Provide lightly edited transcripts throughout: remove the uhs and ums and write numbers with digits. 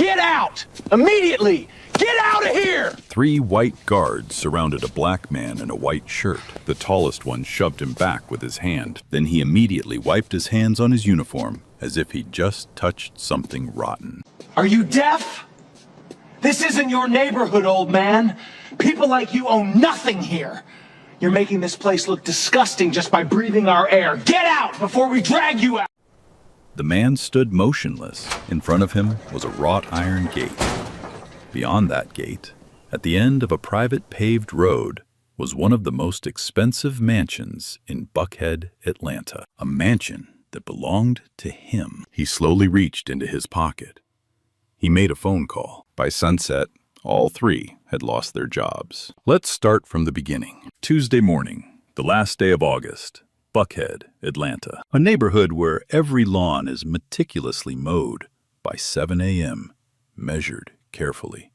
Get out! Immediately! Get out of here! 3 white guards surrounded a black man in a white shirt. The tallest one shoved him back with his hand. Then he immediately wiped his hands on his uniform as if he'd just touched something rotten. Are you deaf? This isn't your neighborhood, old man. People like you own nothing here. You're making this place look disgusting just by breathing our air. Get out before we drag you out! The man stood motionless. In front of him was a wrought iron gate. Beyond that gate, at the end of a private paved road, was one of the most expensive mansions in Buckhead, Atlanta. A mansion that belonged to him. He slowly reached into his pocket. He made a phone call. By sunset, all 3 had lost their jobs. Let's start from the beginning. Tuesday morning, the last day of August, Buckhead, Atlanta. A neighborhood where every lawn is meticulously mowed by 7 a.m., measured carefully,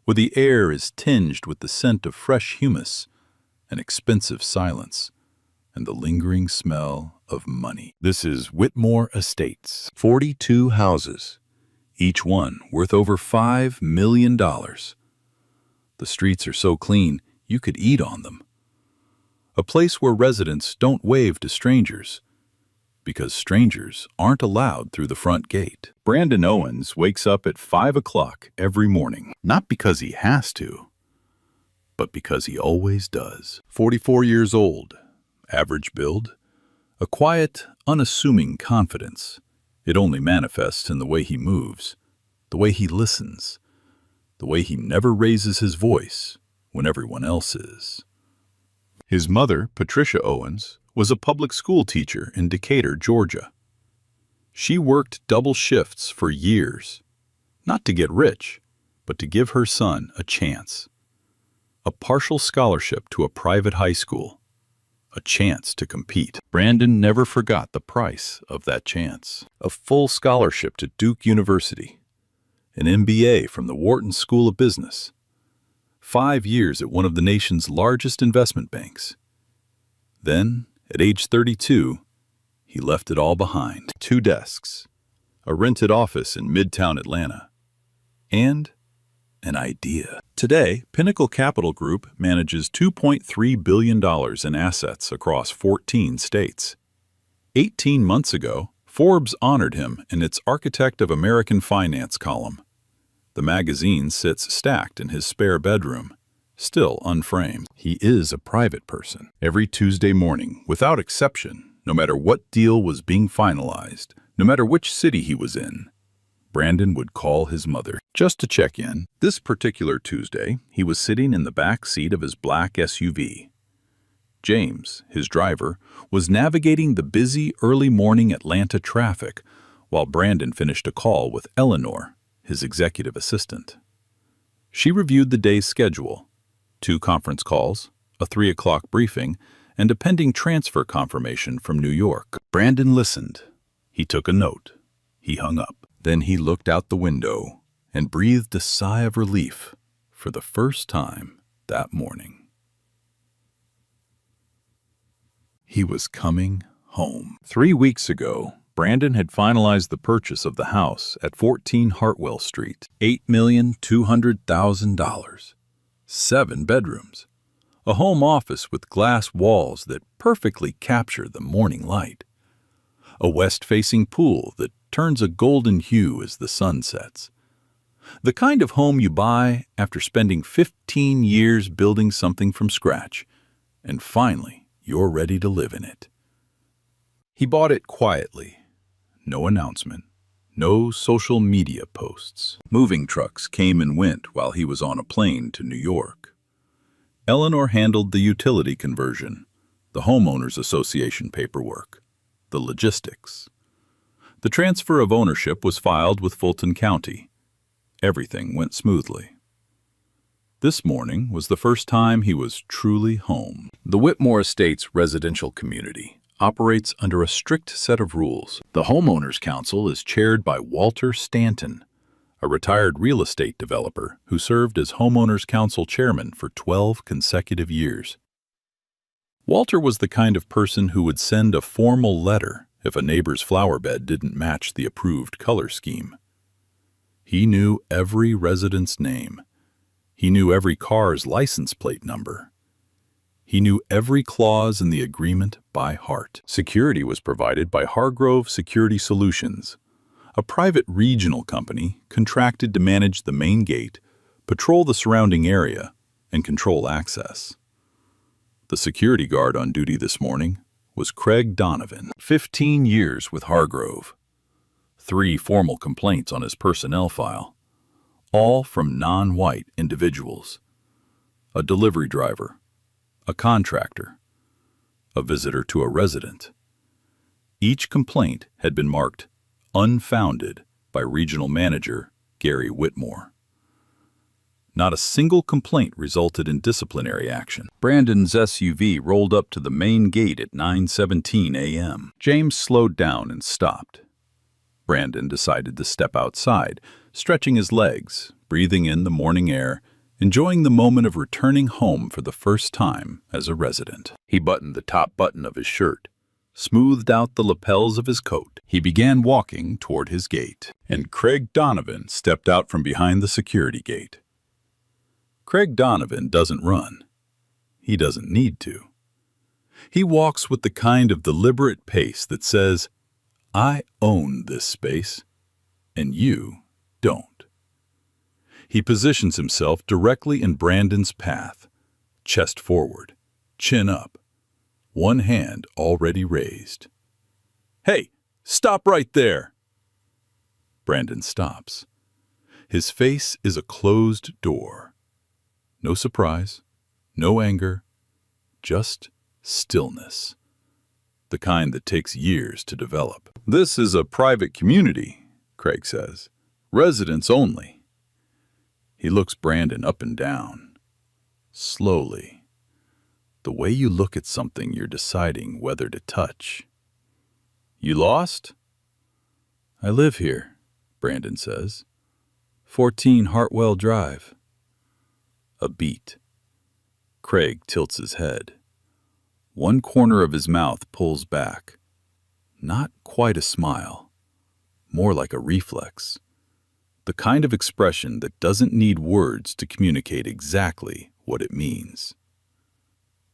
where the air is tinged with the scent of fresh humus, an expensive silence, and the lingering smell of money. This is Whitmore Estates. 42 houses, each one worth over $5 million. The streets are so clean, you could eat on them. A place where residents don't wave to strangers, because strangers aren't allowed through the front gate. Brandon Owens wakes up at 5 o'clock every morning, not because he has to, but because he always does. 44 years old, average build, a quiet, unassuming confidence. It only manifests in the way he moves, the way he listens, the way he never raises his voice when everyone else is. His mother, Patricia Owens, was a public school teacher in Decatur, Georgia. She worked double shifts for years, not to get rich, but to give her son a chance. A partial scholarship to a private high school, a chance to compete. Brandon never forgot the price of that chance. A full scholarship to Duke University, an MBA from the Wharton School of Business, 5 years at one of the nation's largest investment banks. Then, at age 32, he left it all behind. 2 desks, a rented office in Midtown Atlanta, and an idea. Today, Pinnacle Capital Group manages $2.3 billion in assets across 14 states. 18 months ago, Forbes honored him in its Architect of American Finance column. The magazine sits stacked in his spare bedroom, still unframed. He is a private person. Every Tuesday morning, without exception, no matter what deal was being finalized, no matter which city he was in, Brandon would call his mother just to check in. This particular Tuesday, he was sitting in the back seat of his black SUV. James, his driver, was navigating the busy early morning Atlanta traffic while Brandon finished a call with Eleanor, his executive assistant. She reviewed the day's schedule, 2 conference calls, a 3 o'clock briefing, and a pending transfer confirmation from New York. Brandon listened. He took a note. He hung up. Then he looked out the window and breathed a sigh of relief for the first time that morning. He was coming home. 3 weeks ago, Brandon had finalized the purchase of the house at 14 Hartwell Street, $8,200,000. 7 bedrooms, a home office with glass walls that perfectly capture the morning light, a west-facing pool that turns a golden hue as the sun sets. The kind of home you buy after spending 15 years building something from scratch, and finally you're ready to live in it. He bought it quietly. No announcement, no social media posts. Moving trucks came and went while he was on a plane to New York. Eleanor handled the utility conversion, the homeowners association paperwork, the logistics. The transfer of ownership was filed with Fulton County. Everything went smoothly. This morning was the first time he was truly home. The Whitmore Estates residential community operates under a strict set of rules. The Homeowners Council is chaired by Walter Stanton, a retired real estate developer who served as Homeowners Council chairman for 12 consecutive years. Walter was the kind of person who would send a formal letter if a neighbor's flower bed didn't match the approved color scheme. He knew every resident's name. He knew every car's license plate number. He knew every clause in the agreement by heart. Security was provided by Hargrove Security Solutions, a private regional company contracted to manage the main gate, patrol the surrounding area, and control access. The security guard on duty this morning was Craig Donovan, 15 years with Hargrove, 3 formal complaints on his personnel file, all from non-white individuals, a delivery driver, a contractor, a visitor to a resident. Each complaint had been marked unfounded by regional manager Gary Whitmore. Not a single complaint resulted in disciplinary action. Brandon's SUV rolled up to the main gate at 9:17 a.m. James slowed down and stopped. Brandon decided to step outside, stretching his legs, breathing in the morning air, enjoying the moment of returning home for the first time as a resident. He buttoned the top button of his shirt, smoothed out the lapels of his coat. He began walking toward his gate, and Craig Donovan stepped out from behind the security gate. Craig Donovan doesn't run. He doesn't need to. He walks with the kind of deliberate pace that says, I own this space, and you don't. He positions himself directly in Brandon's path, chest forward, chin up, one hand already raised. Hey, stop right there! Brandon stops. His face is a closed door. No surprise, no anger, just stillness. The kind that takes years to develop. This is a private community, Craig says. Residents only. He looks Brandon up and down. Slowly. The way you look at something you're deciding whether to touch. You lost? I live here, Brandon says. 14 Hartwell Drive. A beat. Craig tilts his head. One corner of his mouth pulls back. Not quite a smile. More like a reflex. The kind of expression that doesn't need words to communicate exactly what it means.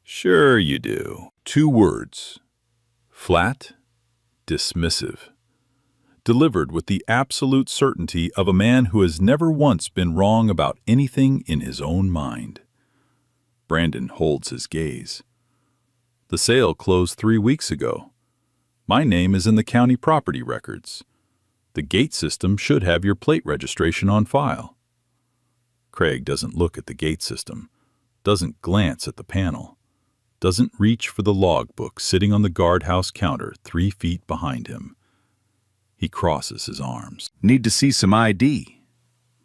Sure you do. 2 words. Flat, dismissive. Delivered with the absolute certainty of a man who has never once been wrong about anything in his own mind. Brandon holds his gaze. The sale closed 3 weeks ago. My name is in the county property records. The gate system should have your plate registration on file. Craig doesn't look at the gate system, doesn't glance at the panel, doesn't reach for the logbook sitting on the guardhouse counter 3 feet behind him. He crosses his arms. Need to see some ID.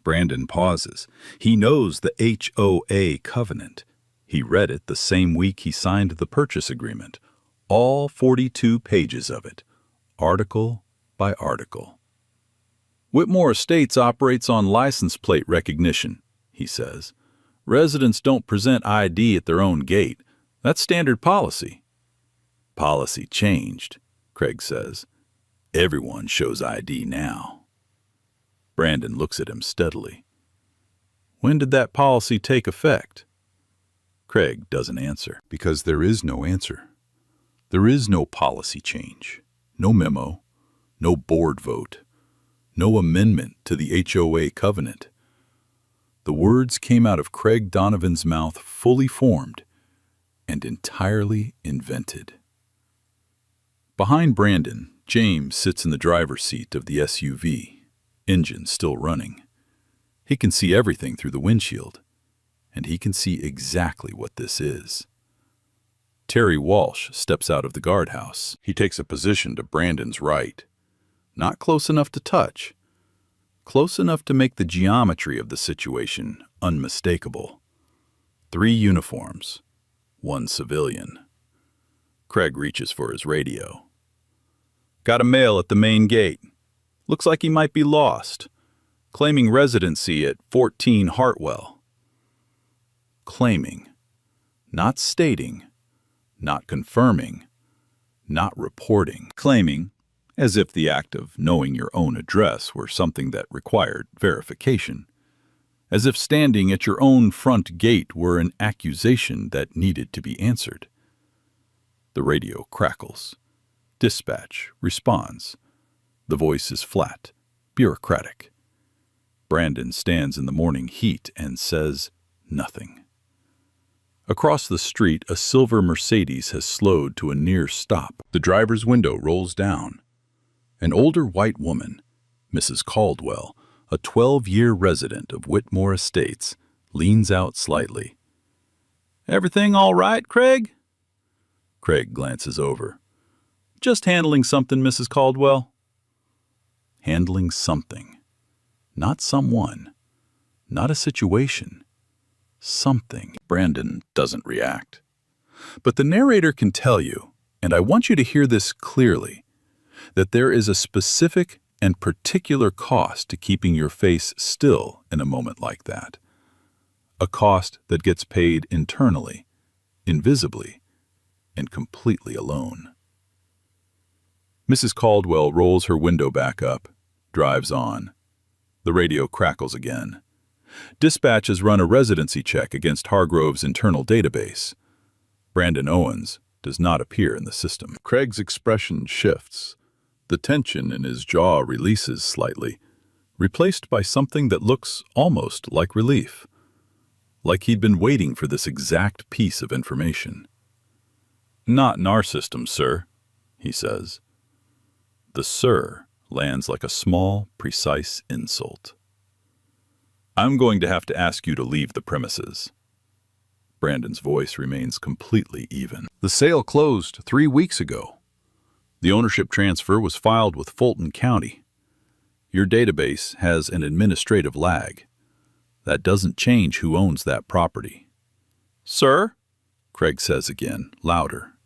Brandon pauses. He knows the HOA covenant. He read it the same week he signed the purchase agreement. All 42 pages of it, article by article. Whitmore Estates operates on license plate recognition, he says. Residents don't present ID at their own gate. That's standard policy. Policy changed, Craig says. Everyone shows ID now. Brandon looks at him steadily. When did that policy take effect? Craig doesn't answer. Because there is no answer. There is no policy change, no memo, no board vote, no amendment to the HOA covenant. The words came out of Craig Donovan's mouth fully formed and entirely invented. Behind Brandon, James sits in the driver's seat of the SUV, engine still running. He can see everything through the windshield, and he can see exactly what this is. Terry Walsh steps out of the guardhouse. He takes a position to Brandon's right. Not close enough to touch. Close enough to make the geometry of the situation unmistakable. 3 uniforms, 1 civilian. Craig reaches for his radio. Got a mail at the main gate. Looks like he might be lost. Claiming residency at 14 Hartwell. Claiming. Not stating. Not confirming. Not reporting. Claiming, as if the act of knowing your own address were something that required verification, as if standing at your own front gate were an accusation that needed to be answered. The radio crackles. Dispatch responds. The voice is flat, bureaucratic. Brandon stands in the morning heat and says nothing. Across the street, a silver Mercedes has slowed to a near stop. The driver's window rolls down. An older white woman, Mrs. Caldwell, a 12-year resident of Whitmore Estates, leans out slightly. "Everything all right, Craig?" Craig glances over. "Just handling something, Mrs. Caldwell." Handling something. Not someone. Not a situation. Something. Brandon doesn't react. But the narrator can tell you, and I want you to hear this clearly, that there is a specific and particular cost to keeping your face still in a moment like that. A cost that gets paid internally, invisibly, and completely alone. Mrs. Caldwell rolls her window back up, drives on. The radio crackles again. Dispatch has run a residency check against Hargrove's internal database. Brandon Owens does not appear in the system. Craig's expression shifts. The tension in his jaw releases slightly, replaced by something that looks almost like relief. Like he'd been waiting for this exact piece of information. "Not in our system, sir," he says. The "sir" lands like a small, precise insult. "I'm going to have to ask you to leave the premises." Brandon's voice remains completely even. "The sale closed 3 weeks ago. The ownership transfer was filed with Fulton County. Your database has an administrative lag. That doesn't change who owns that property." "Sir?" Craig says again, louder.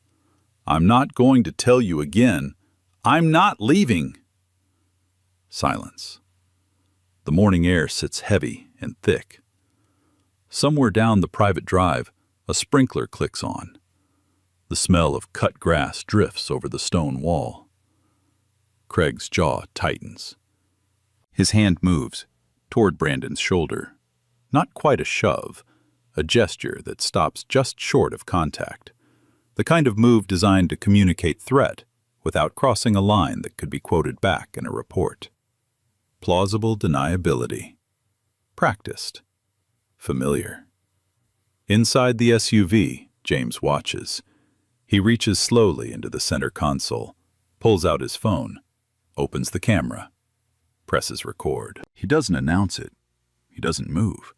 "I'm not going to tell you again. I'm not leaving." Silence. The morning air sits heavy and thick. Somewhere down the private drive, a sprinkler clicks on. The smell of cut grass drifts over the stone wall. Craig's jaw tightens. His hand moves toward Brandon's shoulder. Not quite a shove, a gesture that stops just short of contact. The kind of move designed to communicate threat without crossing a line that could be quoted back in a report. Plausible deniability. Practiced. Familiar. Inside the SUV, James watches. He reaches slowly into the center console, pulls out his phone, opens the camera, presses record. He doesn't announce it. He doesn't move.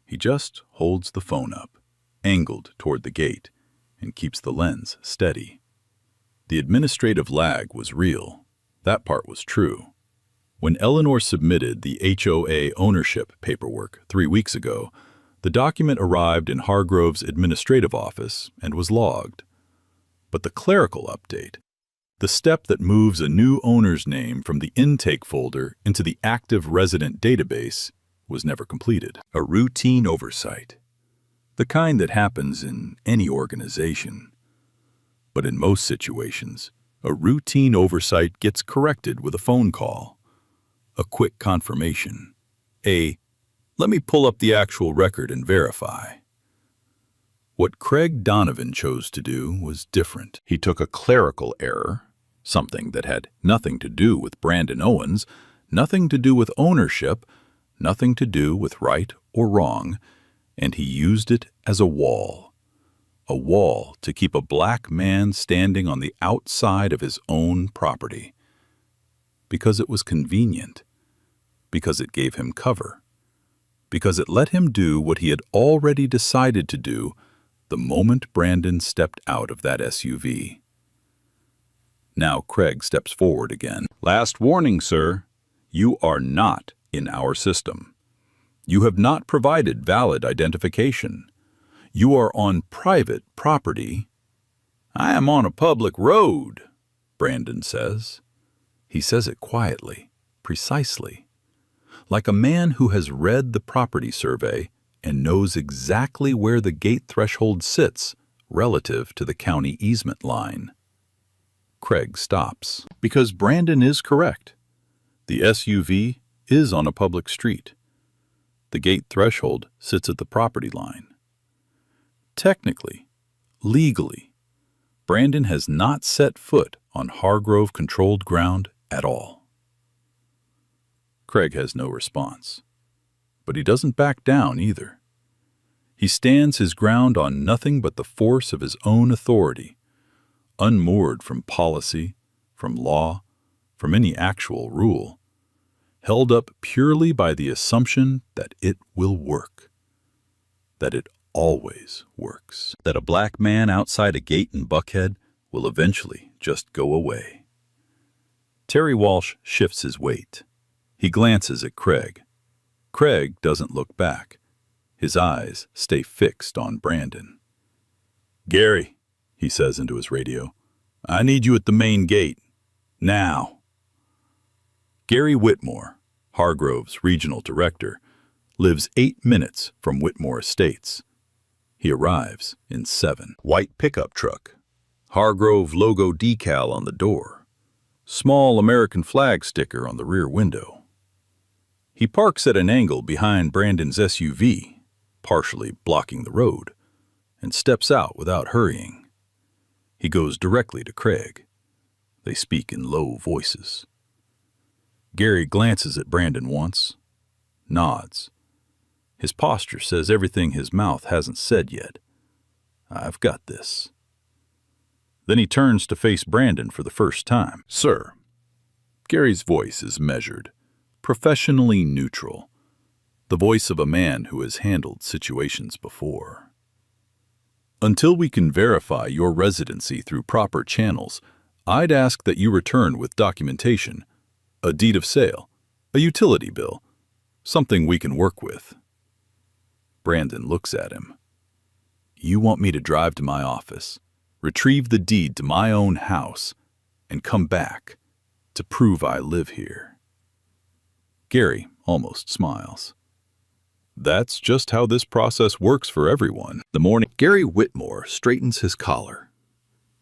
He just holds the phone up, angled toward the gate, and keeps the lens steady. The administrative lag was real. That part was true. When Eleanor submitted the HOA ownership paperwork 3 weeks ago, the document arrived in Hargrove's administrative office and was logged. But the clerical update, the step that moves a new owner's name from the intake folder into the active resident database, was never completed. A routine oversight. The kind that happens in any organization. But in most situations, a routine oversight gets corrected with a phone call. A quick confirmation. Let me pull up the actual record and verify. What Craig Donovan chose to do was different. He took a clerical error, something that had nothing to do with Brandon Owens, nothing to do with ownership, nothing to do with right or wrong, and he used it as a wall to keep a black man standing on the outside of his own property. Because it was convenient, because it gave him cover, because it let him do what he had already decided to do the moment Brandon stepped out of that SUV. Now Craig steps forward again. "Last warning, sir. You are not in our system. You have not provided valid identification. You are on private property." "I am on a public road," Brandon says. He says it quietly, precisely, like a man who has read the property survey and knows exactly where the gate threshold sits relative to the county easement line. Craig stops. Because Brandon is correct. The SUV is on a public street. The gate threshold sits at the property line. Technically, legally, Brandon has not set foot on Hargrove-controlled ground at all. Craig has no response, but he doesn't back down either. He stands his ground on nothing but the force of his own authority, unmoored from policy, from law, from any actual rule, held up purely by the assumption that it will work, that it always works, that a black man outside a gate in Buckhead will eventually just go away. Terry Walsh shifts his weight. He glances at Craig. Craig doesn't look back. His eyes stay fixed on Brandon. "Gary," he says into his radio, "I need you at the main gate. Now." Gary Whitmore, Hargrove's regional director, lives 8 minutes from Whitmore Estates. He arrives in 7. White pickup truck, Hargrove logo decal on the door, small American flag sticker on the rear window. He parks at an angle behind Brandon's SUV, partially blocking the road, and steps out without hurrying. He goes directly to Craig. They speak in low voices. Gary glances at Brandon once, nods. His posture says everything his mouth hasn't said yet. "I've got this." Then he turns to face Brandon for the first time. "Sir." Gary's voice is measured, professionally neutral, the voice of a man who has handled situations before. "Until we can verify your residency through proper channels, I'd ask that you return with documentation, a deed of sale, a utility bill, something we can work with." Brandon looks at him. "You want me to drive to my office, retrieve the deed to my own house, and come back to prove I live here?" Gary almost smiles. "That's just how this process works for everyone." The morning, Gary Whitmore straightens his collar.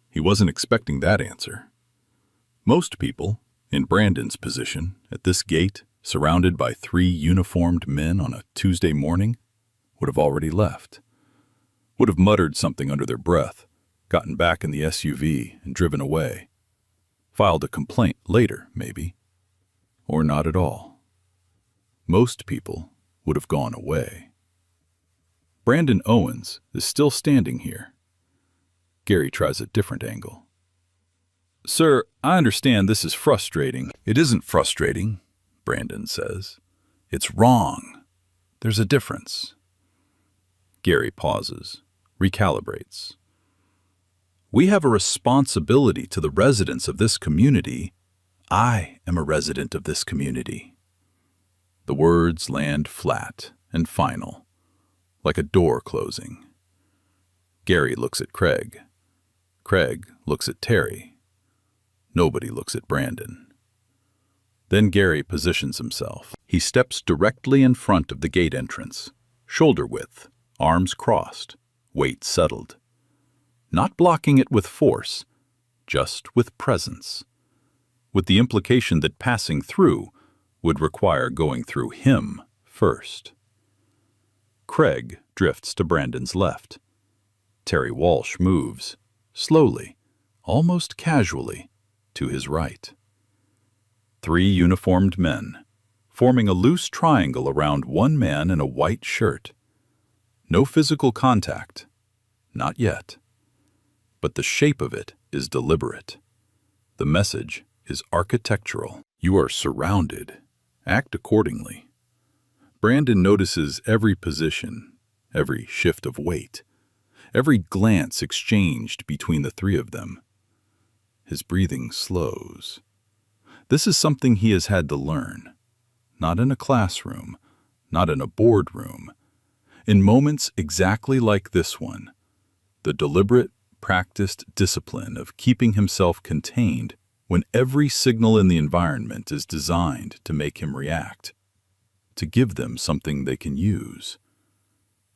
He wasn't expecting that answer. Most people, in Brandon's position, at this gate, surrounded by 3 uniformed men on a Tuesday morning, would have already left, would have muttered something under their breath, gotten back in the SUV and driven away, filed a complaint later, maybe, or not at all. Most people would have gone away. Brandon Owens is still standing here. Gary tries a different angle. "Sir, I understand this is frustrating." "It isn't frustrating," Brandon says. "It's wrong. There's a difference." Gary pauses, recalibrates. "We have a responsibility to the residents of this community. I am a resident of this community." The words land flat and final, like a door closing. Gary looks at Craig. Craig looks at Terry. Nobody looks at Brandon. Then Gary positions himself. He steps directly in front of the gate entrance, shoulder width, arms crossed, weight settled. Not blocking it with force, just with presence, with the implication that passing through would require going through him first. Craig drifts to Brandon's left. Terry Walsh moves, slowly, almost casually, to his right. 3 uniformed men, forming a loose triangle around one man in a white shirt. No physical contact, not yet. But the shape of it is deliberate. The message is architectural. You are surrounded. Act accordingly. Brandon notices every position, every shift of weight, every glance exchanged between the 3 of them. His breathing slows. This is something he has had to learn. Not in a classroom, not in a boardroom. In moments exactly like this one, the deliberate, practiced discipline of keeping himself contained when every signal in the environment is designed to make him react, to give them something they can use.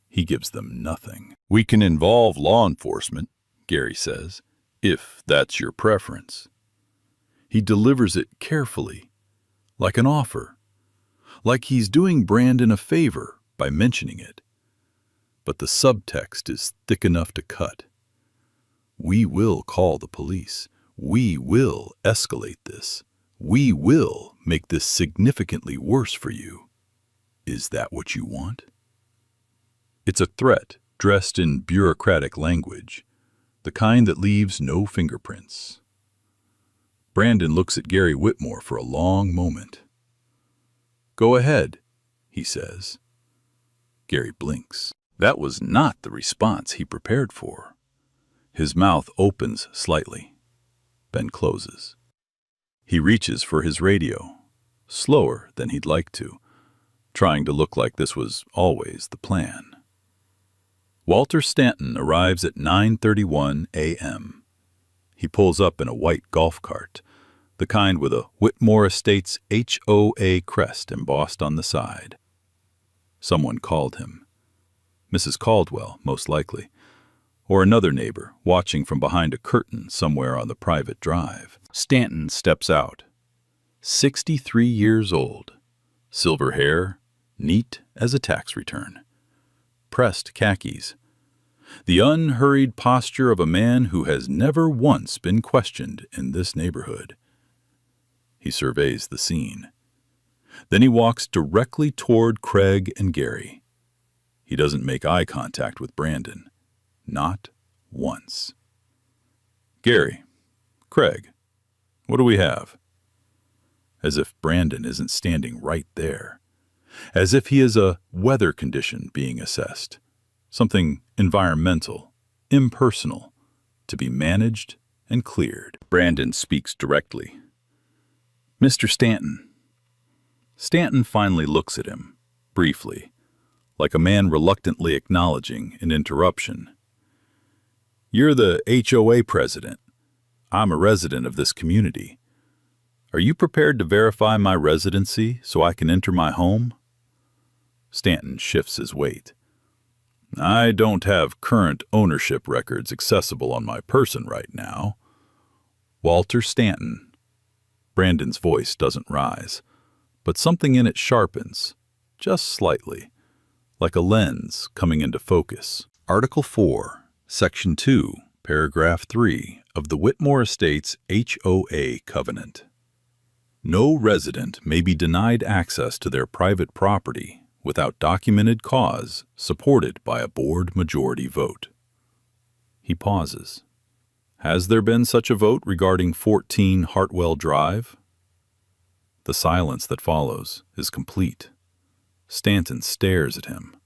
He gives them nothing. "We can involve law enforcement," Gary says, "if that's your preference." He delivers it carefully, like an offer, like he's doing Brandon a favor by mentioning it. But the subtext is thick enough to cut. We will call the police. We will escalate this. We will make this significantly worse for you. Is that what you want? It's a threat dressed in bureaucratic language, the kind that leaves no fingerprints. Brandon looks at Gary Whitmore for a long moment. Go ahead, he says. Gary blinks. That was not the response he prepared for. His mouth opens slightly, then closes. He reaches for his radio, slower than he'd like to, trying to look like this was always the plan. Walter Stanton arrives at 9:31 a.m. He pulls up in a white golf cart, the kind with a Whitmore Estates HOA crest embossed on the side. Someone called him. Mrs. Caldwell, most likely, or another neighbor watching from behind a curtain somewhere on the private drive. Stanton steps out. 63 years old, silver hair, neat as a tax return. Pressed khakis. The unhurried posture of a man who has never once been questioned in this neighborhood. He surveys the scene. Then he walks directly toward Craig and Gary. He doesn't make eye contact with Brandon. Not once. Gary, Craig, what do we have? As if Brandon isn't standing right there. As if he is a weather condition being assessed. Something environmental, impersonal, to be managed and cleared. Brandon speaks directly. Mr. Stanton. Stanton finally looks at him, briefly, like a man reluctantly acknowledging an interruption. You're the HOA president. I'm a resident of this community. Are you prepared to verify my residency so I can enter my home? Stanton shifts his weight. I don't have current ownership records accessible on my person right now. Walter Stanton. Brandon's voice doesn't rise, but something in it sharpens, just slightly, like a lens coming into focus. Article 4, Section 2, Paragraph 3 of the Whitmore Estates HOA Covenant. No resident may be denied access to their private property without documented cause supported by a board majority vote. He pauses. Has there been such a vote regarding 14 Hartwell Drive? The silence that follows is complete. Stanton stares at him.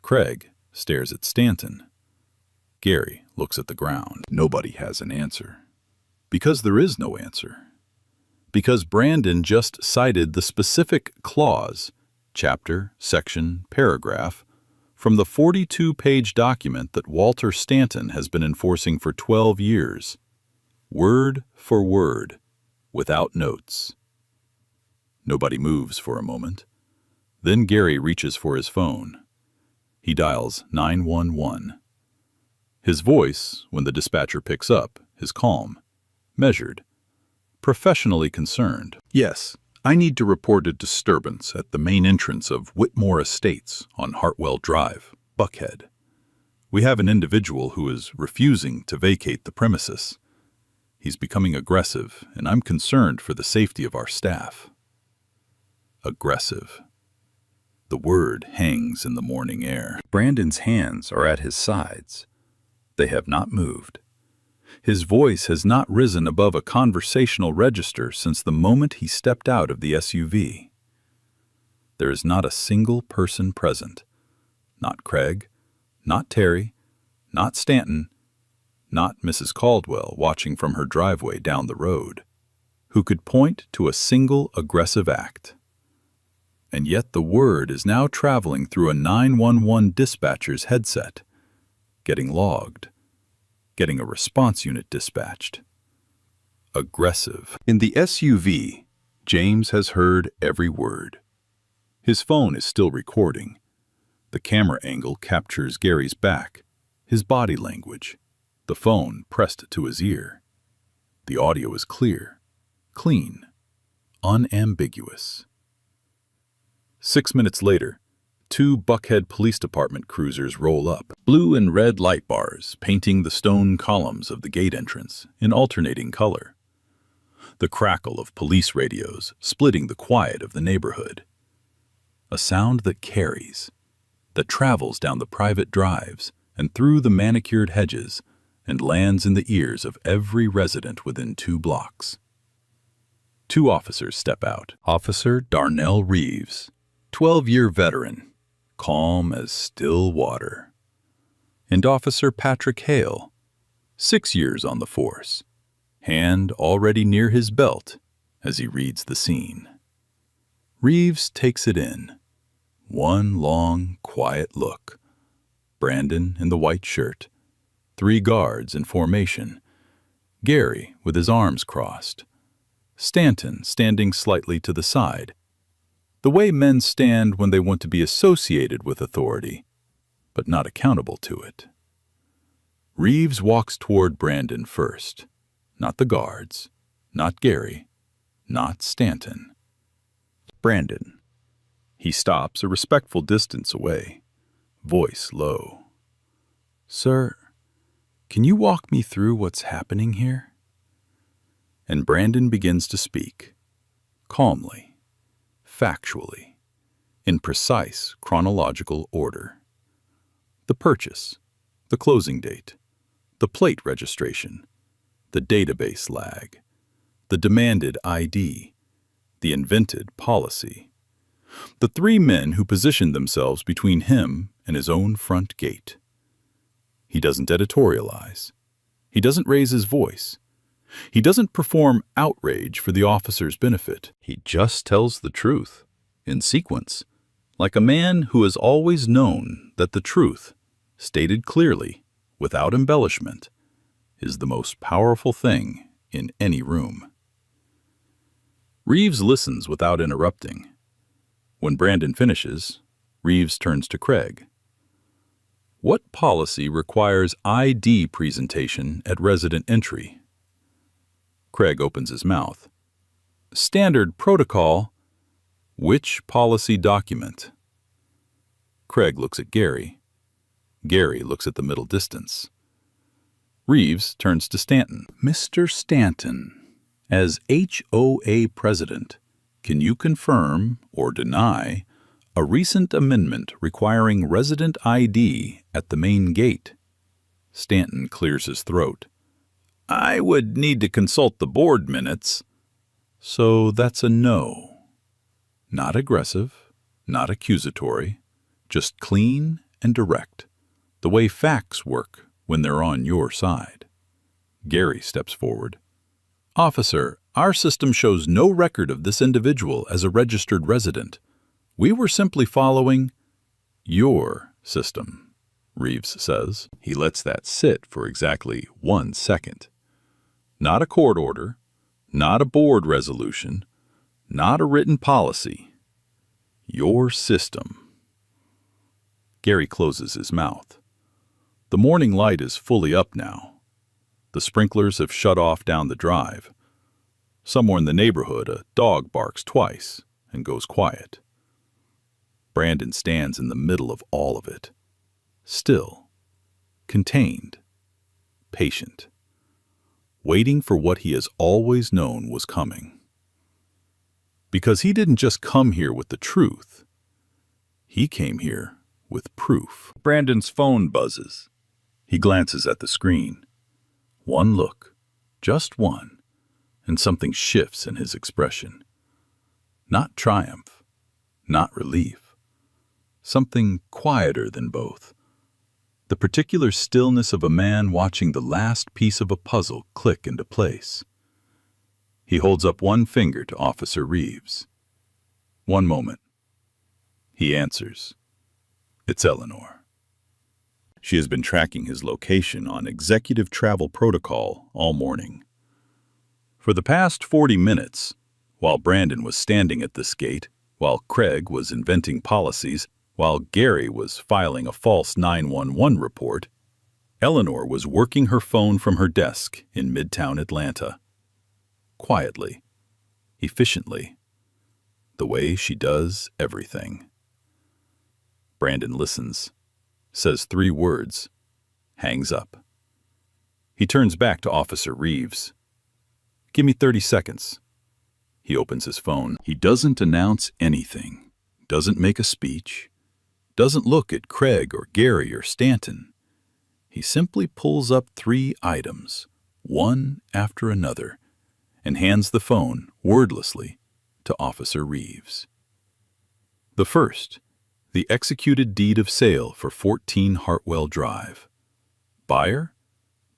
Craig stares at Stanton. Gary looks at the ground. Nobody has an answer. Because there is no answer. Because Brandon just cited the specific clause, chapter, section, paragraph, from the 42-page document that Walter Stanton has been enforcing for 12 years, word for word, without notes. Nobody moves for a moment. Then Gary reaches for his phone. He dials 911. His voice, when the dispatcher picks up, is calm, measured, professionally concerned. Yes, I need to report a disturbance at the main entrance of Whitmore Estates on Hartwell Drive, Buckhead. We have an individual who is refusing to vacate the premises. He's becoming aggressive, and I'm concerned for the safety of our staff. Aggressive. The word hangs in the morning air. Brandon's hands are at his sides. They have not moved. His voice has not risen above a conversational register since the moment he stepped out of the SUV. There is not a single person present. Not Craig, not Terry, not Stanton, not Mrs. Caldwell watching from her driveway down the road, who could point to a single aggressive act. And yet the word is now traveling through a 911 dispatcher's headset, getting logged, getting a response unit dispatched. Aggressive. In the SUV, James has heard every word. His phone is still recording. The camera angle captures Gary's back, his body language, the phone pressed to his ear. The audio is clear, clean, unambiguous. 6 minutes later, 2 Buckhead Police Department cruisers roll up, blue and red light bars painting the stone columns of the gate entrance in alternating color. The crackle of police radios splitting the quiet of the neighborhood. A sound that carries, that travels down the private drives and through the manicured hedges and lands in the ears of every resident within 2 blocks. 2 officers step out. Officer Darnell Reeves, 12-year veteran, calm as still water. And Officer Patrick Hale, 6 years on the force, hand already near his belt as he reads the scene. Reeves takes it in. One long, quiet look. Brandon in the white shirt. 3 guards in formation. Gary with his arms crossed. Stanton standing slightly to the side. The way men stand when they want to be associated with authority, but not accountable to it. Reeves walks toward Brandon first. Not the guards, not Gary, not Stanton. Brandon. He stops a respectful distance away, voice low. "Sir, can you walk me through what's happening here?" And Brandon begins to speak, calmly, factually, in precise chronological order. The purchase, the closing date, the plate registration, the database lag, the demanded ID, the invented policy. The 3 men who positioned themselves between him and his own front gate. He doesn't editorialize. He doesn't raise his voice. He doesn't perform outrage for the officer's benefit. He just tells the truth, in sequence, like a man who has always known that the truth, stated clearly, without embellishment, is the most powerful thing in any room. Reeves listens without interrupting. When Brandon finishes, Reeves turns to Craig. What policy requires ID presentation at resident entry? Craig opens his mouth. Standard protocol. Which policy document? Craig looks at Gary. Gary looks at the middle distance. Reeves turns to Stanton. Mr. Stanton, as HOA president, can you confirm or deny a recent amendment requiring resident ID at the main gate? Stanton clears his throat. I would need to consult the board minutes. So that's a no. Not aggressive, not accusatory, just clean and direct, the way facts work when they're on your side. Gary steps forward. Officer, our system shows no record of this individual as a registered resident. We were simply following your system, Reeves says. He lets that sit for exactly 1 second. Not a court order, not a board resolution, not a written policy. Your system. Gary closes his mouth. The morning light is fully up now. The sprinklers have shut off down the drive. Somewhere in the neighborhood, a dog barks twice and goes quiet. Brandon stands in the middle of all of it. Still, contained, patient, waiting for what he has always known was coming. Because he didn't just come here with the truth. He came here with proof. Brandon's phone buzzes. He glances at the screen. One look, just one, and something shifts in his expression. Not triumph, not relief. Something quieter than both. The particular stillness of a man watching the last piece of a puzzle click into place. He holds up one finger to Officer Reeves. One moment. He answers. It's Eleanor. She has been tracking his location on executive travel protocol all morning. For the past 40 minutes, while Brandon was standing at this gate, while Craig was inventing policies, while Gary was filing a false 911 report, Eleanor was working her phone from her desk in Midtown Atlanta. Quietly, efficiently, the way she does everything. Brandon listens, says 3 words, hangs up. He turns back to Officer Reeves. "Give me 30 seconds." He opens his phone. He doesn't announce anything, doesn't make a speech, doesn't look at Craig or Gary or Stanton. He simply pulls up 3 items, one after another, and hands the phone wordlessly to Officer Reeves. The first, the executed deed of sale for 14 Hartwell Drive. Buyer,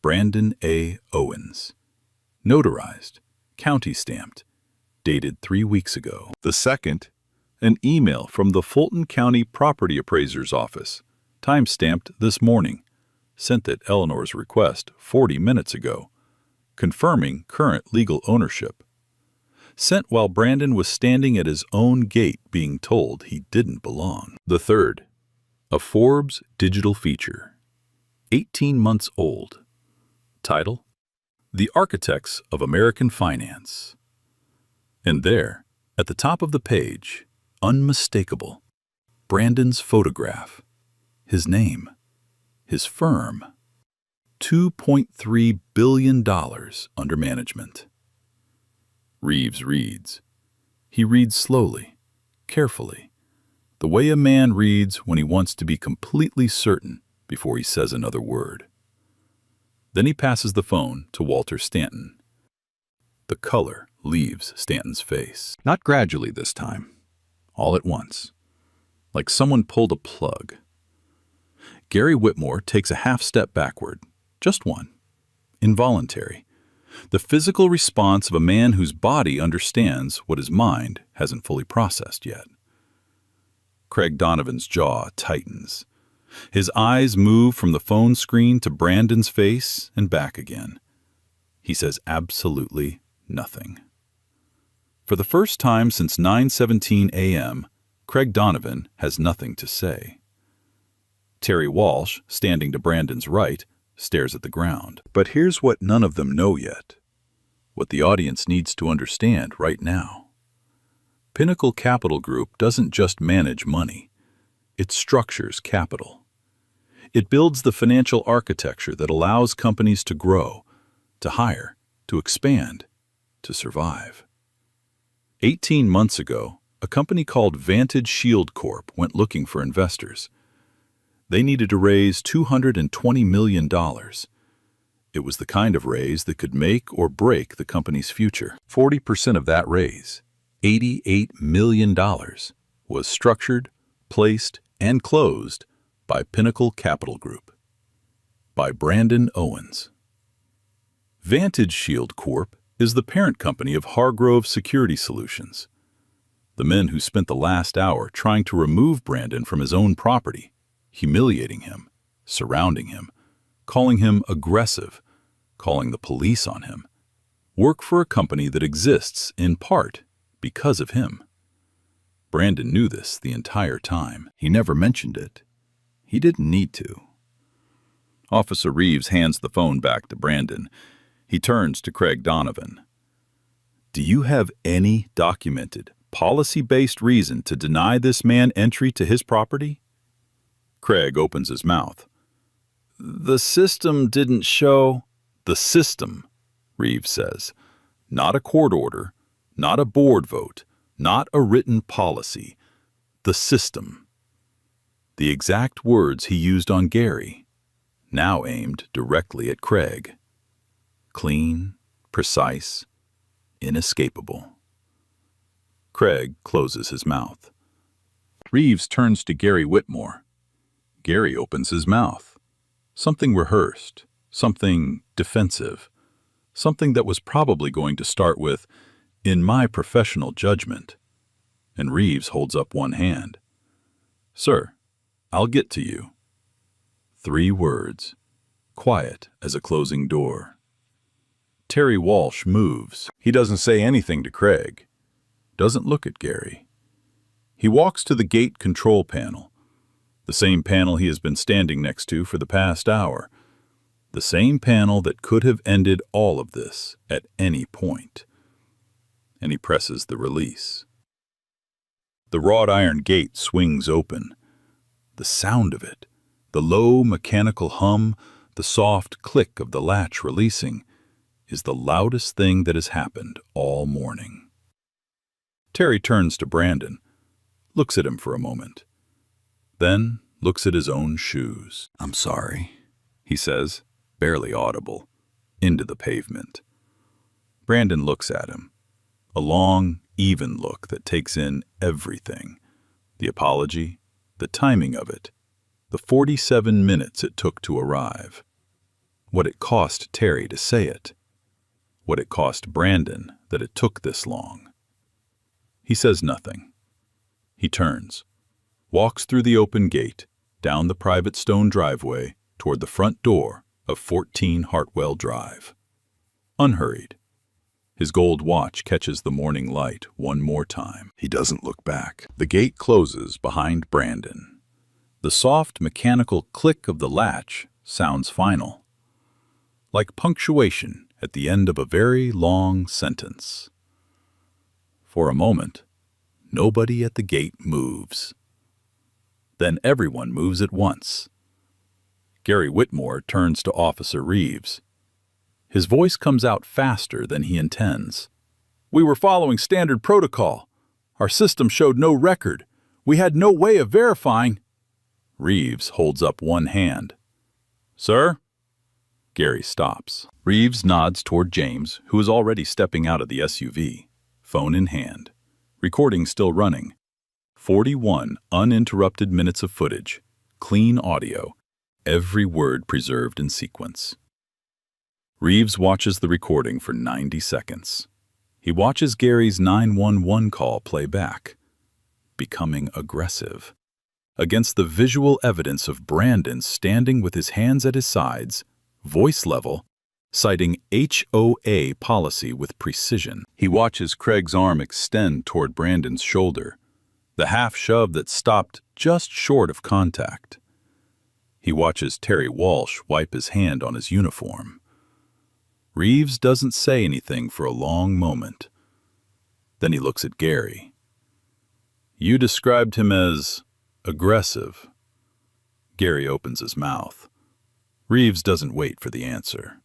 Brandon A. Owens. Notarized, county stamped, dated 3 weeks ago. The second, an email from the Fulton County Property Appraiser's Office, time-stamped this morning, sent at Eleanor's request 40 minutes ago, confirming current legal ownership. Sent while Brandon was standing at his own gate being told he didn't belong. The third, a Forbes digital feature, 18 months old. Title, The Architects of American Finance. And there, at the top of the page, unmistakable, Brandon's photograph, his name, his firm, $2.3 billion under management. Reeves reads. He reads slowly, carefully, the way a man reads when he wants to be completely certain before he says another word. Then he passes the phone to Walter Stanton. The color leaves Stanton's face. Not gradually this time, all at once, like someone pulled a plug. Gary Whitmore takes a half step backward, just one, involuntary, the physical response of a man whose body understands what his mind hasn't fully processed yet. Craig Donovan's jaw tightens. His eyes move from the phone screen to Brandon's face and back again. He says absolutely nothing. For the first time since 9:17 a.m., Craig Donovan has nothing to say. Terry Walsh, standing to Brandon's right, stares at the ground. But here's what none of them know yet, what the audience needs to understand right now. Pinnacle Capital Group doesn't just manage money. It structures capital. It builds the financial architecture that allows companies to grow, to hire, to expand, to survive. 18 months ago, a company called Vantage Shield Corp went looking for investors. They needed to raise $220 million. It was the kind of raise that could make or break the company's future. 40% of that raise, $88 million, was structured, placed, and closed by Pinnacle Capital Group. By Brandon Owens. Vantage Shield Corp is the parent company of Hargrove Security Solutions. The men who spent the last hour trying to remove Brandon from his own property, humiliating him, surrounding him, calling him aggressive, calling the police on him, work for a company that exists in part because of him. Brandon knew this the entire time. He never mentioned it. He didn't need to. Officer Reeves hands the phone back to Brandon. He turns to Craig Donovan. Do you have any documented, policy-based reason to deny this man entry to his property? Craig opens his mouth. The system didn't show. The system, Reeves says. Not a court order, not a board vote, not a written policy. The system. The exact words he used on Gary, now aimed directly at Craig. Clean, precise, inescapable. Craig closes his mouth. Reeves turns to Gary Whitmore. Gary opens his mouth. Something rehearsed, something defensive, something that was probably going to start with, "In my professional judgment." And Reeves holds up one hand. "Sir, I'll get to you." 3 words, quiet as a closing door. Terry Walsh moves. He doesn't say anything to Craig, doesn't look at Gary. He walks to the gate control panel, the same panel he has been standing next to for the past hour, the same panel that could have ended all of this at any point. and he presses the release. The wrought iron gate swings open. The sound of it, the low mechanical hum, the soft click of the latch releasing, is the loudest thing that has happened all morning. Terry turns to Brandon, looks at him for a moment, then looks at his own shoes. "I'm sorry," he says, barely audible, into the pavement. Brandon looks at him, a long, even look that takes in everything: the apology, the timing of it, the 47 minutes it took to arrive, what it cost Terry to say it, what it cost Brandon that it took this long. He says nothing. He turns, walks through the open gate, down the private stone driveway toward the front door of 14 Hartwell Drive. Unhurried. His gold watch catches the morning light one more time. He doesn't look back. The gate closes behind Brandon. The soft mechanical click of the latch sounds final, like punctuation at the end of a very long sentence. For a moment, nobody at the gate moves. Then everyone moves at once. Gary Whitmore turns to Officer Reeves. His voice comes out faster than he intends. "We were following standard protocol. Our system showed no record. We had no way of verifying." Reeves holds up one hand. "Sir?" Gary stops. Reeves nods toward James, who is already stepping out of the SUV, phone in hand. Recording still running. 41 uninterrupted minutes of footage, clean audio, every word preserved in sequence. Reeves watches the recording for 90 seconds. He watches Gary's 911 call play back, becoming aggressive, against the visual evidence of Brandon standing with his hands at his sides, voice level, citing HOA policy with precision. He watches Craig's arm extend toward Brandon's shoulder, the half shove that stopped just short of contact. He watches Terry Walsh wipe his hand on his uniform. Reeves doesn't say anything for a long moment. Then he looks at Gary. "You described him as aggressive." Gary opens his mouth. Reeves doesn't wait for the answer.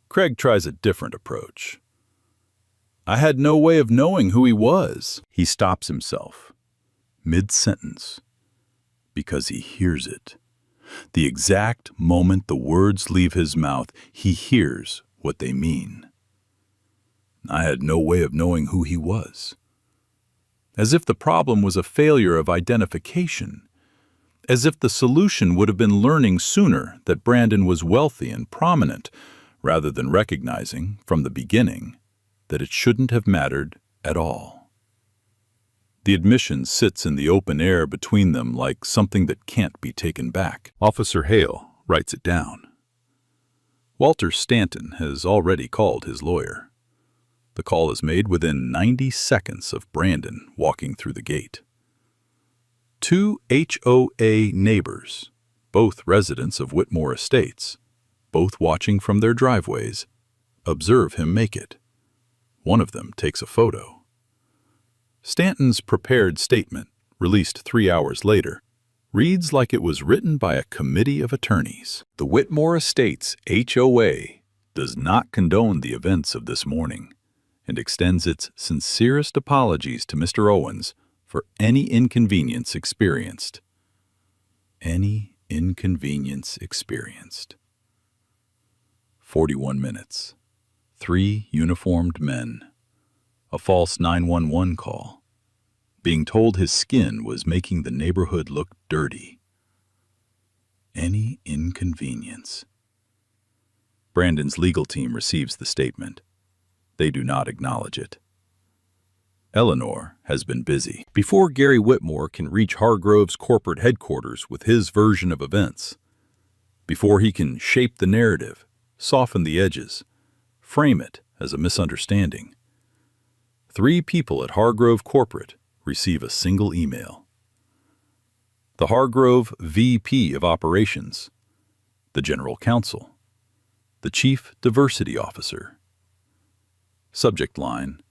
Craig tries a different approach. "I had no way of knowing who he was." He stops himself, mid-sentence, because he hears it. The exact moment the words leave his mouth, he hears what they mean. "I had no way of knowing who he was." As if the problem was a failure of identification. As if the solution would have been learning sooner that Brandon was wealthy and prominent, rather than recognizing, from the beginning, that it shouldn't have mattered at all. The admission sits in the open air between them like something that can't be taken back. Officer Hale writes it down. Walter Stanton has already called his lawyer. The call is made within 90 seconds of Brandon walking through the gate. 2 HOA neighbors, both residents of Whitmore Estates, both watching from their driveways, observe him make it. One of them takes a photo. Stanton's prepared statement, released 3 hours later, reads like it was written by a committee of attorneys. The Whitmore Estates HOA does not condone the events of this morning and extends its sincerest apologies to Mr. Owens for any inconvenience experienced. Any inconvenience experienced. 41 minutes. 3 uniformed men. A false 911 call. Being told his skin was making the neighborhood look dirty. Any inconvenience. Brandon's legal team receives the statement. They do not acknowledge it. Eleanor has been busy. Before Gary Whitmore can reach Hargrove's corporate headquarters with his version of events, before he can shape the narrative, soften the edges, frame it as a misunderstanding, 3 people at Hargrove Corporate receive a single email. The Hargrove VP of Operations, the General Counsel, the Chief Diversity Officer. Subject line,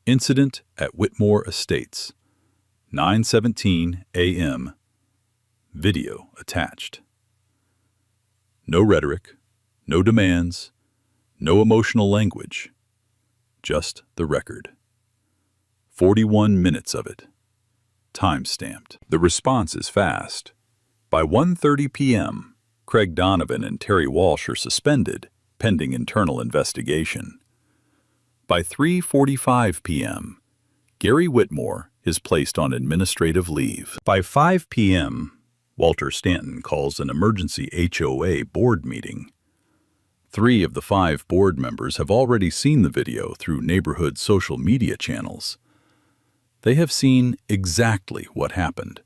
Incident at Whitmore Estates, 9:17 a.m. Video attached. No rhetoric, no demands, no emotional language, just the record. 41 minutes of it. Time-stamped. The response is fast. By 1:30 p.m., Craig Donovan and Terry Walsh are suspended, pending internal investigation. By 3:45 p.m., Gary Whitmore is placed on administrative leave. By 5 p.m., Walter Stanton calls an emergency HOA board meeting. 3 of the 5 board members have already seen the video through neighborhood social media channels. They have seen exactly what happened.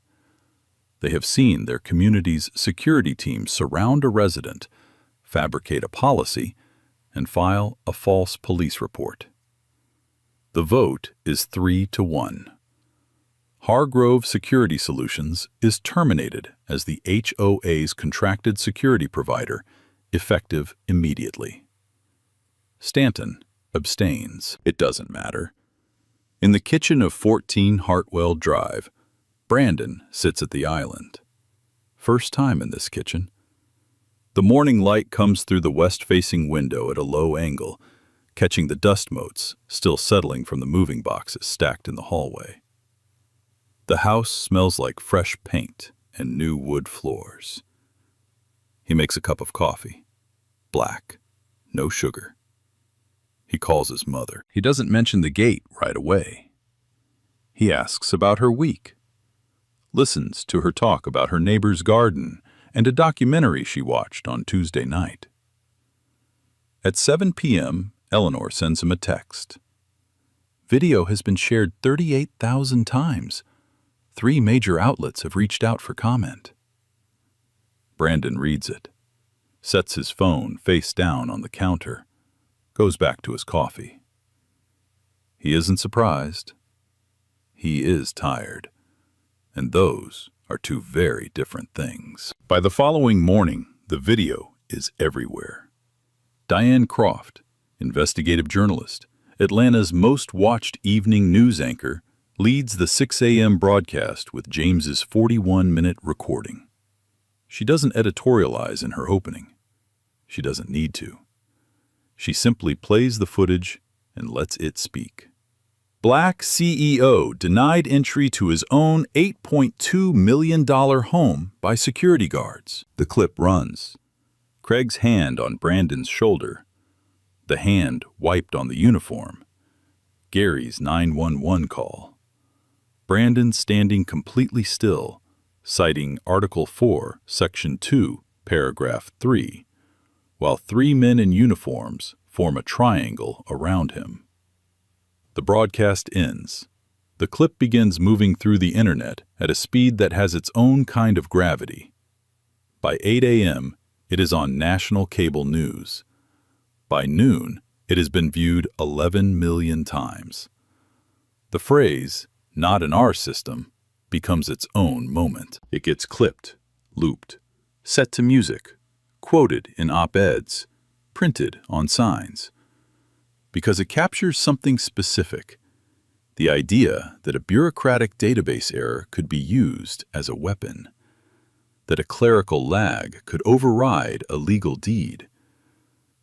They have seen their community's security team surround a resident, fabricate a policy, and file a false police report. The vote is 3-1. Hargrove Security Solutions is terminated as the HOA's contracted security provider, effective immediately. Stanton abstains. It doesn't matter. In the kitchen of 14 Hartwell Drive, Brandon sits at the island. First time in this kitchen. The morning light comes through the west-facing window at a low angle, catching the dust motes still settling from the moving boxes stacked in the hallway. The house smells like fresh paint and new wood floors. He makes a cup of coffee. Black. No sugar. He calls his mother. He doesn't mention the gate right away. He asks about her week. Listens to her talk about her neighbor's garden and a documentary she watched on Tuesday night. At 7 p.m., Eleanor sends him a text. Video has been shared 38,000 times. 3 major outlets have reached out for comment. Brandon reads it, sets his phone face down on the counter, goes back to his coffee. He isn't surprised. He is tired. And those are 2 very different things. By the following morning, the video is everywhere. Diane Croft, investigative journalist, Atlanta's most watched evening news anchor, leads the 6 a.m. broadcast with James's 41-minute recording. She doesn't editorialize in her opening. She doesn't need to. She simply plays the footage and lets it speak. Black CEO denied entry to his own $8.2 million home by security guards. The clip runs. Craig's hand on Brandon's shoulder. The hand wiped on the uniform. Gary's 911 call. Brandon standing completely still, citing Article 4, Section 2, Paragraph 3, while 3 men in uniforms form a triangle around him. The broadcast ends. The clip begins moving through the internet at a speed that has its own kind of gravity. By 8 a.m., it is on national cable news. By noon, it has been viewed 11 million times. The phrase, "not in our system," becomes its own moment. It gets clipped, looped, set to music, quoted in op-eds, printed on signs. Because it captures something specific, the idea that a bureaucratic database error could be used as a weapon, that a clerical lag could override a legal deed,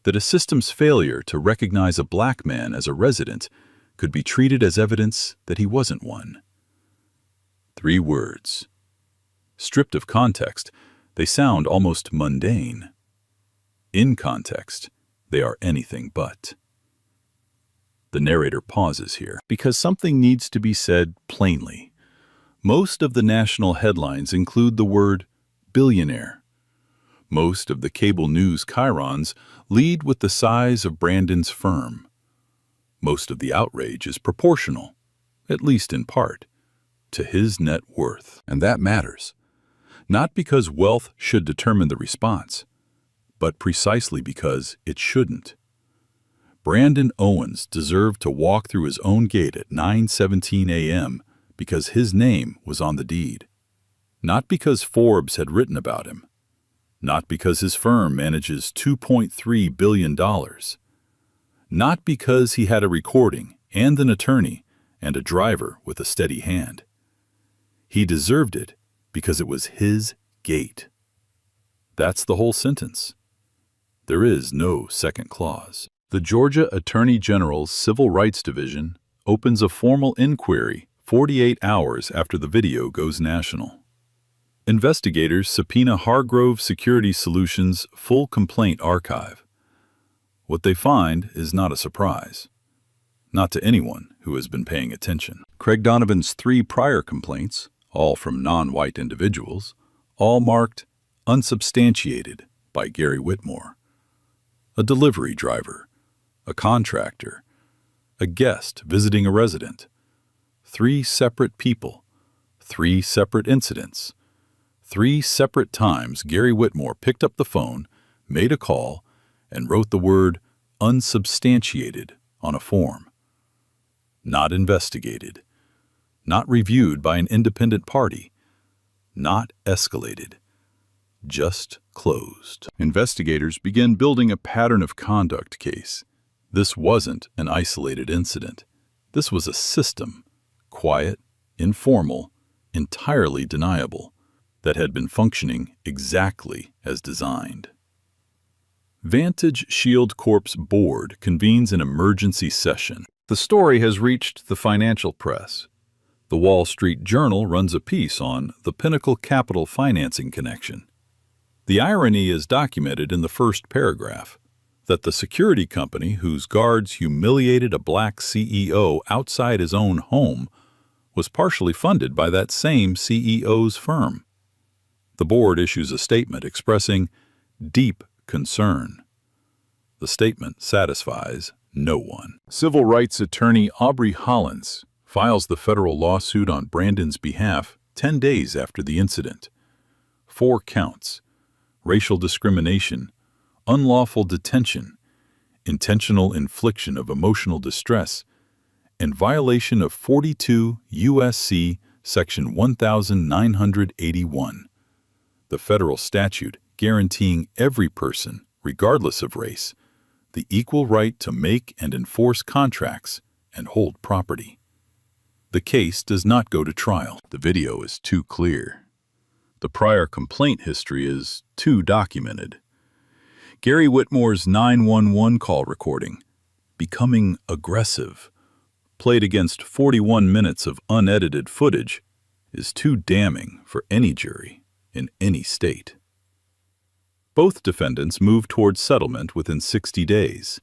that a system's failure to recognize a black man as a resident could be treated as evidence that he wasn't one. 3 words. Stripped of context, they sound almost mundane. In context, they are anything but. The narrator pauses here because something needs to be said plainly. Most of the national headlines include the word billionaire. Most of the cable news chyrons lead with the size of Brandon's firm. Most of the outrage is proportional, at least in part, to his net worth. And that matters. Not because wealth should determine the response, but precisely because it shouldn't. Brandon Owens deserved to walk through his own gate at 9:17 a.m. because his name was on the deed. Not because Forbes had written about him. Not because his firm manages $2.3 billion. Not because he had a recording and an attorney and a driver with a steady hand. He deserved it because it was his gate. That's the whole sentence. There is no second clause. The Georgia Attorney General's Civil Rights Division opens a formal inquiry 48 hours after the video goes national. Investigators subpoena Hargrove Security Solutions' full complaint archive. What they find is not a surprise. Not to anyone who has been paying attention. Craig Donovan's 3 prior complaints, all from non-white individuals, all marked unsubstantiated by Gary Whitmore. A delivery driver, a contractor, a guest visiting a resident. 3 separate people, 3 separate incidents. 3 separate times Gary Whitmore picked up the phone, made a call, and wrote the word unsubstantiated on a form. Not investigated. Not reviewed by an independent party. Not escalated. Just closed. Investigators began building a pattern of conduct case. This wasn't an isolated incident. This was a system, quiet, informal, entirely deniable, that had been functioning exactly as designed. Vantage Shield Corp's board convenes an emergency session. The story has reached the financial press. The Wall Street Journal runs a piece on the Pinnacle Capital financing connection. The irony is documented in the first paragraph, that the security company whose guards humiliated a black CEO outside his own home was partially funded by that same CEO's firm. The board issues a statement expressing deep concern. The statement satisfies no one. Civil rights attorney Aubrey Hollins files the federal lawsuit on Brandon's behalf 10 days after the incident. 4 counts: racial discrimination, unlawful detention, intentional infliction of emotional distress, and violation of 42 U.S.C. Section 1981. The federal statute guaranteeing every person, regardless of race, the equal right to make and enforce contracts and hold property. The case does not go to trial. The video is too clear. The prior complaint history is too documented. Gary Whitmore's 911 call recording, becoming aggressive, played against 41 minutes of unedited footage, is too damning for any jury in any state. Both defendants move towards settlement within 60 days.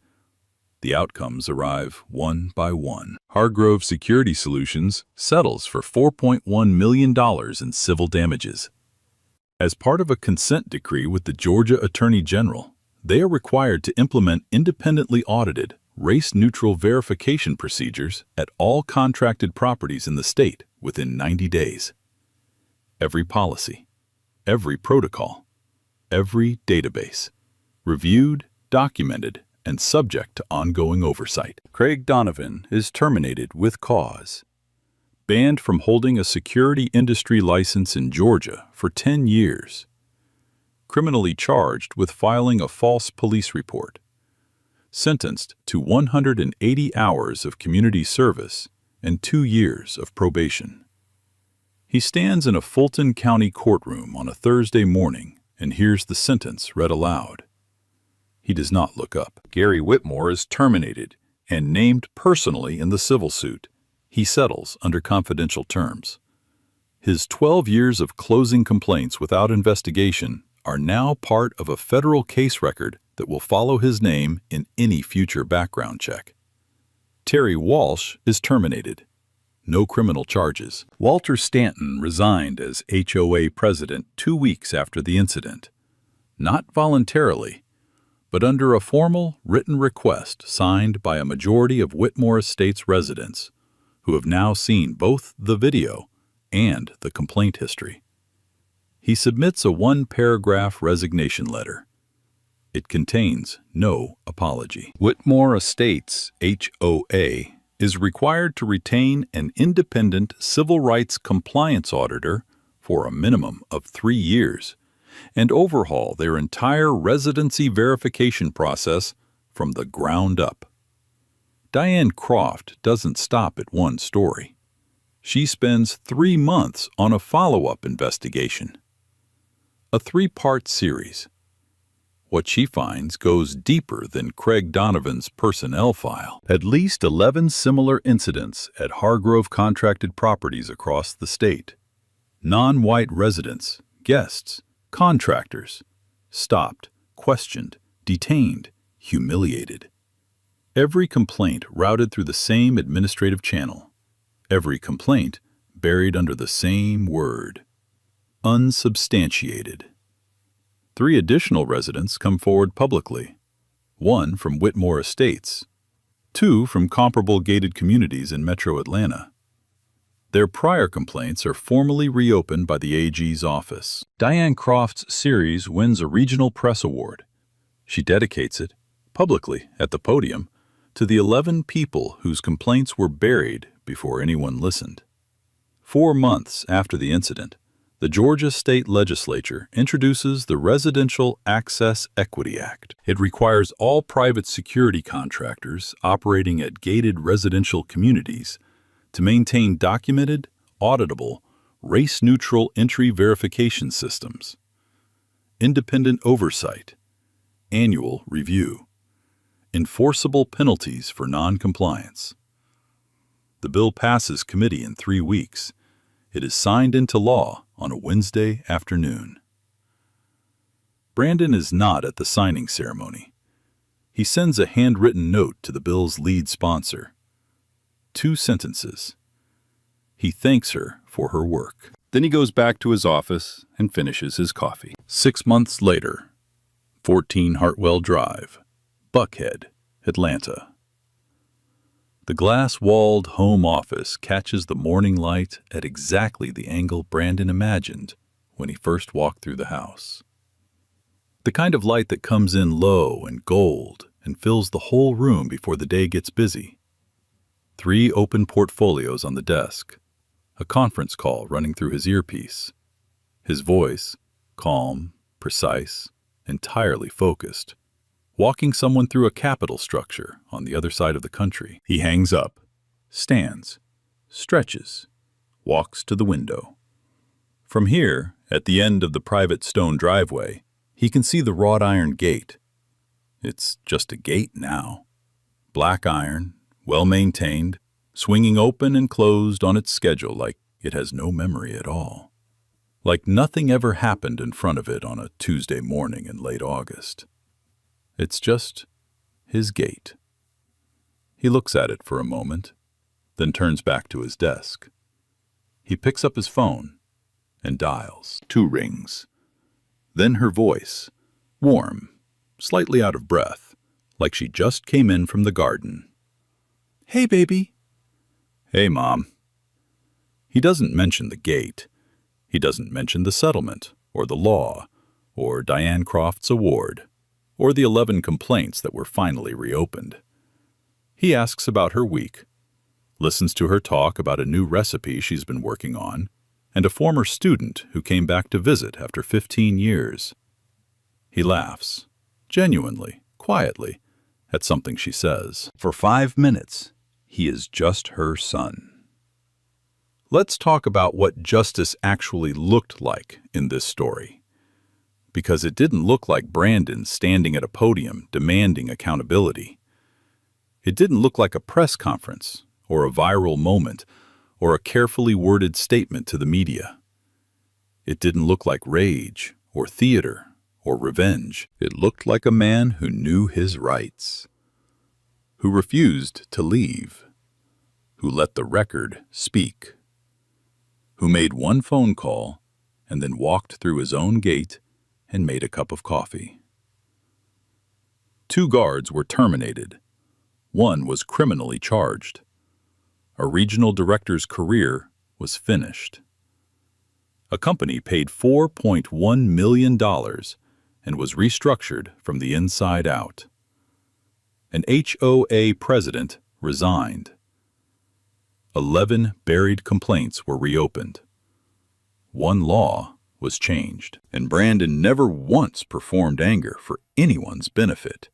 The outcomes arrive one by one. Hargrove Security Solutions settles for $4.1 million in civil damages. As part of a consent decree with the Georgia Attorney General, they are required to implement independently audited, race-neutral verification procedures at all contracted properties in the state within 90 days. Every policy, every protocol, every database, reviewed, documented, and subject to ongoing oversight. Craig Donovan is terminated with cause. Banned from holding a security industry license in Georgia for 10 years. Criminally charged with filing a false police report. Sentenced to 180 hours of community service and 2 years of probation. He stands in a Fulton County courtroom on a Thursday morning and hears the sentence read aloud. He does not look up. Gary Whitmore is terminated and named personally in the civil suit. He settles under confidential terms. His 12 years of closing complaints without investigation are now part of a federal case record that will follow his name in any future background check. Terry Walsh is terminated. No criminal charges. Walter Stanton resigned as HOA president 2 weeks after the incident. Not voluntarily, but under a formal written request signed by a majority of Whitmore Estates residents, who have now seen both the video and the complaint history. He submits a 1-paragraph resignation letter. It contains no apology. Whitmore Estates, HOA, is required to retain an independent civil rights compliance auditor for a minimum of 3 years and overhaul their entire residency verification process from the ground up. Diane Croft doesn't stop at one story. She spends 3 months on a follow-up investigation. A 3-part series. What she finds goes deeper than Craig Donovan's personnel file. At least 11 similar incidents at Hargrove contracted properties across the state. Non-white residents, guests, contractors, stopped, questioned, detained, humiliated. Every complaint routed through the same administrative channel. Every complaint buried under the same word. Unsubstantiated. 3 additional residents come forward publicly. 1 from Whitmore Estates. 2 from comparable gated communities in Metro Atlanta. Their prior complaints are formally reopened by the AG's office. Diane Croft's series wins a regional press award. She dedicates it, publicly at the podium, to the 11 people whose complaints were buried before anyone listened. 4 months after the incident, the Georgia State Legislature introduces the Residential Access Equity Act. It requires all private security contractors operating at gated residential communities to maintain documented, auditable, race-neutral entry verification systems, independent oversight, annual review, enforceable penalties for non-compliance. The bill passes committee in 3 weeks. It is signed into law on a Wednesday afternoon. Brandon is not at the signing ceremony. He sends a handwritten note to the bill's lead sponsor. 2 sentences. He thanks her for her work. Then he goes back to his office and finishes his coffee. 6 months later, 14 Hartwell Drive, Buckhead, Atlanta. The glass-walled home office catches the morning light at exactly the angle Brandon imagined when he first walked through the house. The kind of light that comes in low and gold and fills the whole room before the day gets busy. 3 open portfolios on the desk, a conference call running through his earpiece. His voice, calm, precise, entirely focused. Walking someone through a capital structure on the other side of the country. He hangs up, stands, stretches, walks to the window. From here, at the end of the private stone driveway, he can see the wrought iron gate. It's just a gate now. Black iron, well-maintained, swinging open and closed on its schedule like it has no memory at all. Like nothing ever happened in front of it on a Tuesday morning in late August. It's just his gate. He looks at it for a moment, then turns back to his desk. He picks up his phone and dials. 2 rings. Then her voice, warm, slightly out of breath, like she just came in from the garden. "Hey, baby." "Hey, Mom." He doesn't mention the gate. He doesn't mention the settlement, or the law, or Diane Croft's award, or the 11 complaints that were finally reopened. He asks about her week, listens to her talk about a new recipe she's been working on, and a former student who came back to visit after 15 years. He laughs, genuinely, quietly, at something she says. For 5 minutes, he is just her son. Let's talk about what justice actually looked like in this story. Because it didn't look like Brandon standing at a podium demanding accountability. It didn't look like a press conference, or a viral moment, or a carefully worded statement to the media. It didn't look like rage, or theater, or revenge. It looked like a man who knew his rights, who refused to leave, who let the record speak, who made one phone call and then walked through his own gate and made a cup of coffee. 2 guards were terminated. 1 was criminally charged. A regional director's career was finished. A company paid $4.1 million and was restructured from the inside out. An HOA president resigned. 11 buried complaints were reopened. 1 law was changed, and Brandon never once performed anger for anyone's benefit.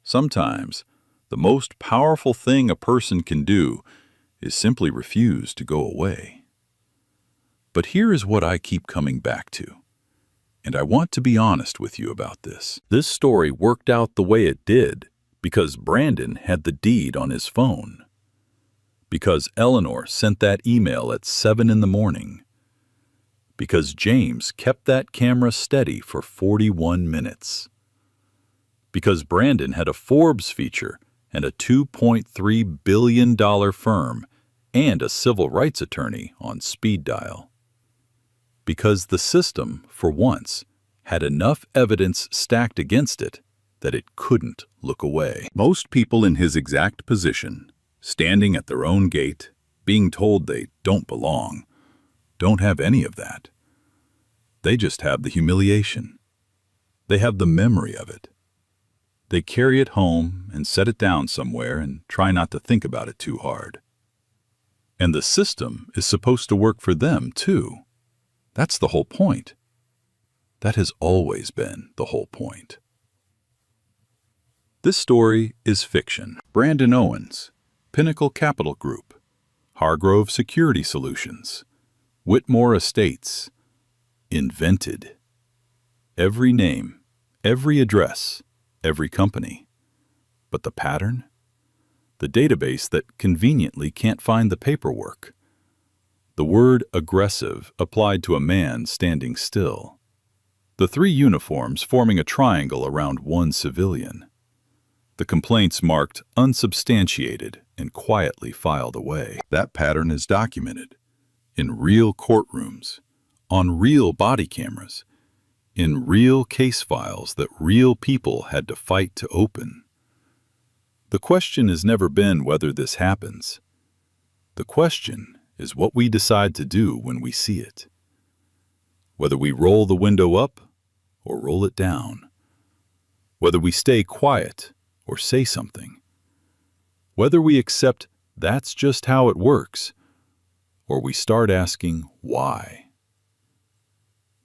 Sometimes, The most powerful thing a person can do is simply refuse to go away. But here is what I keep coming back to, and I want to be honest with you about this. This story worked out the way it did because Brandon had the deed on his phone. Because Eleanor sent that email at 7 in the morning. Because James kept that camera steady for 41 minutes. Because Brandon had a Forbes feature and a $2.3 billion firm and a civil rights attorney on speed dial. Because the system, for once, had enough evidence stacked against it that it couldn't look away. Most people in his exact position, standing at their own gate, being told they don't belong, don't have any of that. They just have the humiliation. They have the memory of it. They carry it home and set it down somewhere and try not to think about it too hard. And the system is supposed to work for them, too. That's the whole point. That has always been the whole point. This story is fiction. Brandon Owens, Pinnacle Capital Group, Hargrove Security Solutions, Whitmore Estates, invented. Every name, every address, every company. But the pattern? The database that conveniently can't find the paperwork. The word aggressive applied to a man standing still. The 3 uniforms forming a triangle around one civilian. The complaints marked unsubstantiated and quietly filed away. That pattern is documented in real courtrooms, on real body cameras, in real case files that real people had to fight to open. The question has never been whether this happens. The question is what we decide to do when we see it. Whether we roll the window up or roll it down. Whether we stay quiet or say something. Whether we accept that's just how it works, or we start asking why.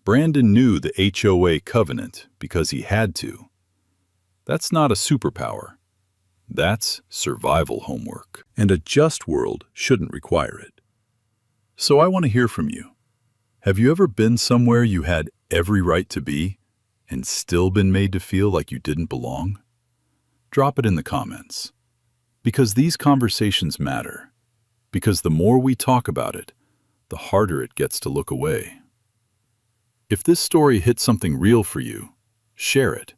Brandon knew the HOA covenant because he had to. That's not a superpower. That's survival homework, and a just world shouldn't require it. So I want to hear from you. Have you ever been somewhere you had every right to be and still been made to feel like you didn't belong? Drop it in the comments. Because these conversations matter. Because the more we talk about it, the harder it gets to look away. If this story hit something real for you, share it,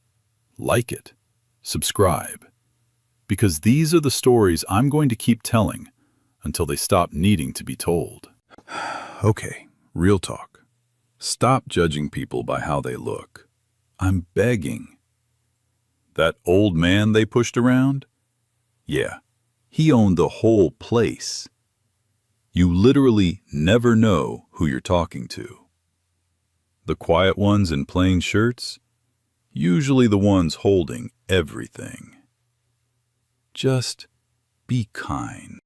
like it, subscribe. Because these are the stories I'm going to keep telling until they stop needing to be told. Okay, real talk. Stop judging people by how they look. I'm begging. That old man they pushed around? Yeah, he owned the whole place. You literally never know who you're talking to. The quiet ones in plain shirts? Usually the ones holding everything. Just be kind.